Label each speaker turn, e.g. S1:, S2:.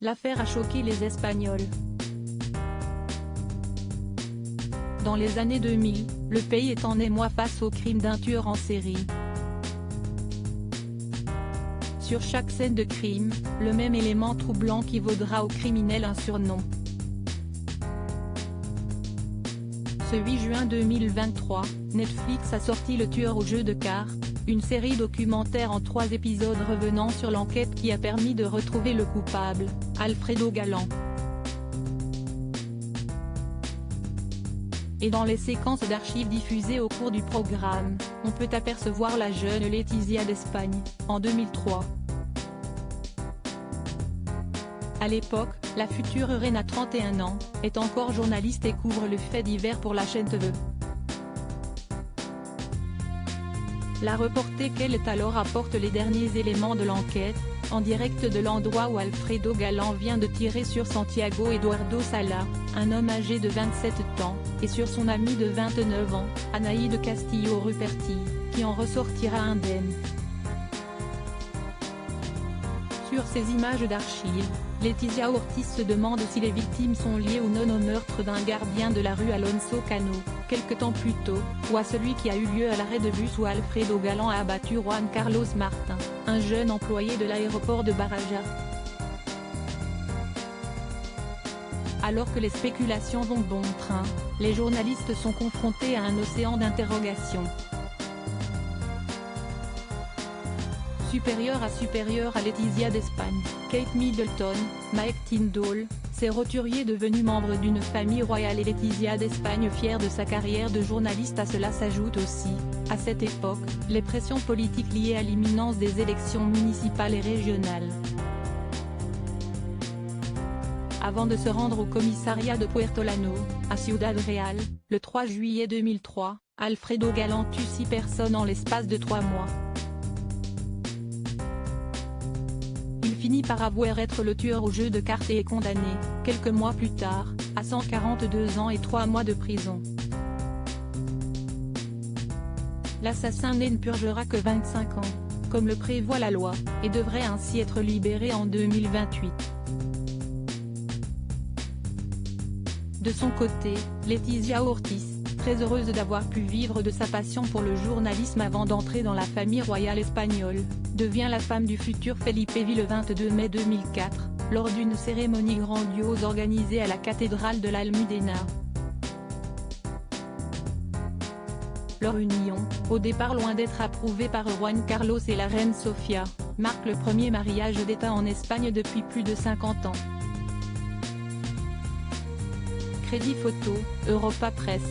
S1: L'affaire a choqué les Espagnols. Dans les années 2000, le pays est en émoi face au crime d'un tueur en série. Sur chaque scène de crime, le même élément troublant qui vaudra au criminel un surnom. Ce 8 juin 2023, Netflix a sorti Le tueur au jeu de cartes, une série documentaire en 3 épisodes revenant sur l'enquête qui a permis de retrouver le coupable, Alfredo Galán. Et dans les séquences d'archives diffusées au cours du programme, on peut apercevoir la jeune Letizia d'Espagne, en 2003. À l'époque, la future reine 31 ans, est encore journaliste et couvre le fait divers pour la chaîne TV. La reporter qu'elle est alors apporte les derniers éléments de l'enquête, en direct de l'endroit où Alfredo Galán vient de tirer sur Santiago Eduardo Sala, un homme âgé de 27 ans, et sur son amie de 29 ans, Anaïde Castillo Ruperti, qui en ressortira indemne. Sur ces images d'archives, Letizia Ortiz se demande si les victimes sont liées ou non au meurtre d'un gardien de la rue Alonso Cano, quelque temps plus tôt, ou à celui qui a eu lieu à l'arrêt de bus où Alfredo Galán a abattu Juan Carlos Martin, un jeune employé de l'aéroport de Barajas. Alors que les spéculations vont bon train, les journalistes sont confrontés à un océan d'interrogations. Supérieure à Letizia d'Espagne, Kate Middleton, Mike Tindall, ces roturiers devenus membres d'une famille royale et Letizia d'Espagne fière de sa carrière de journaliste. À cela s'ajoutent aussi, à cette époque, les pressions politiques liées à l'imminence des élections municipales et régionales. Avant de se rendre au commissariat de Puertollano, à Ciudad Real, le 3 juillet 2003, Alfredo Galán tue 6 personnes en l'espace de 3 mois. Il finit par avouer être le tueur au jeu de cartes et est condamné, quelques mois plus tard, à 142 ans et 3 mois de prison. L'assassin ne purgera que 25 ans, comme le prévoit la loi, et devrait ainsi être libéré en 2028. De son côté, Letizia Ortiz, très heureuse d'avoir pu vivre de sa passion pour le journalisme avant d'entrer dans la famille royale espagnole, devient la femme du futur Felipe V le 22 mai 2004, lors d'une cérémonie grandiose organisée à la cathédrale de l'Almudena. Leur union, au départ loin d'être approuvée par Juan Carlos et la reine Sofia, marque le premier mariage d'État en Espagne depuis plus de 50 ans. Crédit photo, Europa Press.